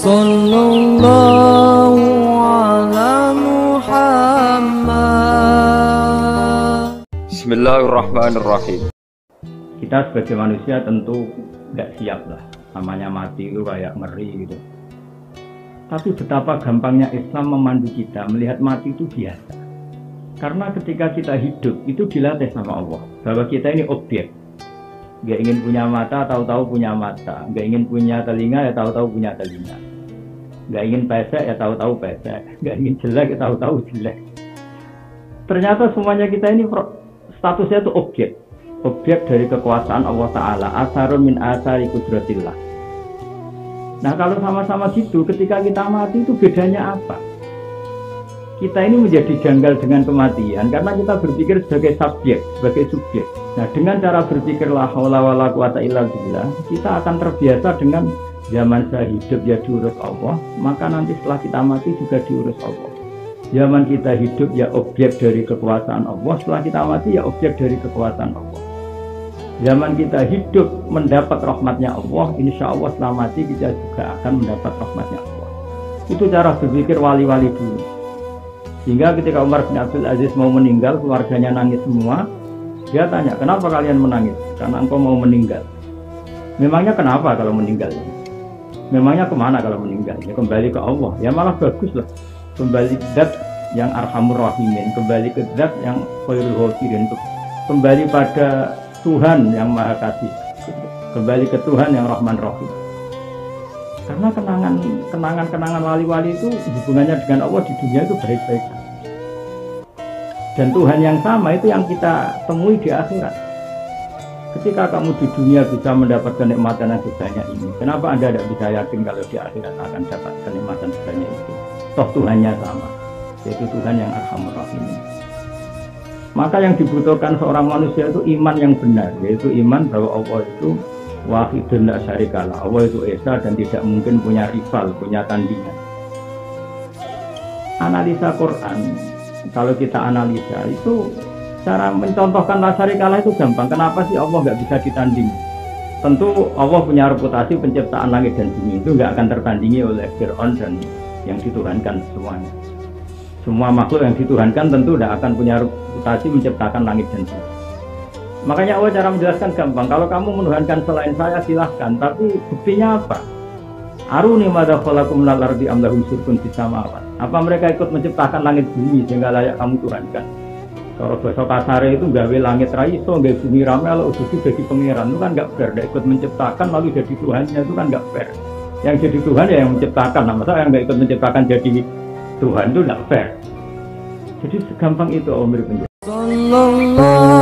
Sallallahu ala Muhammad. Bismillahirrahmanirrahim. Kita sebagai manusia tentu nggak siap lah, namanya mati itu kayak ngeri gitu. Tapi betapa gampangnya Islam memandu kita melihat mati itu biasa. Karena ketika kita hidup itu dilatih sama Allah bahwa kita ini objek. Nggak ingin punya mata, tahu-tahu punya mata. Nggak ingin punya telinga, ya tahu-tahu punya telinga. Nggak ingin pesek, ya tahu-tahu pesek. Nggak ingin jelek, ya tahu-tahu jelek. Ternyata semuanya kita ini statusnya itu objek. Objek dari kekuasaan Allah Ta'ala. Asarun min asari kudratillah. Nah kalau sama-sama gitu, ketika kita mati itu bedanya apa? Kita ini menjadi janggal dengan kematian karena kita berpikir sebagai subjek, sebagai subjek. Nah dengan cara berpikir la haula wala quwata illa billah, kita akan terbiasa dengan zaman saya hidup ya diurus Allah, maka nanti setelah kita mati juga diurus Allah. Zaman kita hidup ya objek dari kekuasaan Allah, setelah kita mati ya objek dari kekuasaan Allah. Zaman kita hidup mendapat rahmatnya Allah, insya Allah setelah mati kita juga akan mendapat rahmatnya Allah. Itu cara berpikir wali-wali dulu. Sehingga ketika Umar bin Abdul Aziz mau meninggal, keluarganya nangis semua. Dia tanya, kenapa kalian menangis? Karena engkau mau meninggal. Memangnya kenapa kalau meninggal? Memangnya kemana kalau meninggal? Ya kembali ke Allah. Ya malah bagus lah. Kembali ke zat yang arhamur rahimin. Kembali ke zat yang khairul ghafirin. Kembali pada Tuhan yang maha kasih. Kembali ke Tuhan yang rahman rahim. Karena kenangan wali-wali itu hubungannya dengan Allah di dunia itu baik-baik. Dan Tuhan yang sama itu yang kita temui di akhirat. Ketika kamu di dunia bisa mendapatkan kenikmatan yang sebanyak ini, kenapa Anda tidak bisa yakin kalau di akhirat akan dapat kenikmatan sebanyak itu? Toh Tuhannya sama, yaitu Tuhan yang arhamur rahimin. Maka yang dibutuhkan seorang manusia itu iman yang benar, yaitu iman bahwa Allah itu wahidun la syarikalah. Allah itu esa dan tidak mungkin punya rival, punya tandingan. Analisa Quran, kalau kita analisa itu cara mencontohkan la syarikalah itu gampang. Kenapa sih Allah nggak bisa ditandingi? Tentu Allah punya reputasi penciptaan langit dan bumi itu nggak akan tertandingi oleh Fir'aun dan yang dituhankan semuanya. Semua makhluk yang dituhankan tentu tidak akan punya reputasi menciptakan langit dan bumi. Makanya Allah cara menjelaskan gampang. Kalau kamu menuhankan selain saya silahkan, tapi buktinya apa? Aruni madza khalaqakum minal ardi am lahum syirkun fis samawat. Apa mereka ikut menciptakan langit bumi sehingga layak kamu tuhankan? Kalau bahasa kasare itu gawe langit ra iso, gawe bumi rame lalu udah jadi pangeran, itu kan enggak fair. Dia ikut menciptakan lalu jadi Tuhannya, itu kan enggak fair. Yang jadi Tuhan ya yang menciptakan. Nah, masa yang enggak ikut menciptakan jadi Tuhan itu enggak fair. Jadi segampang itu Allah beri penjelasan.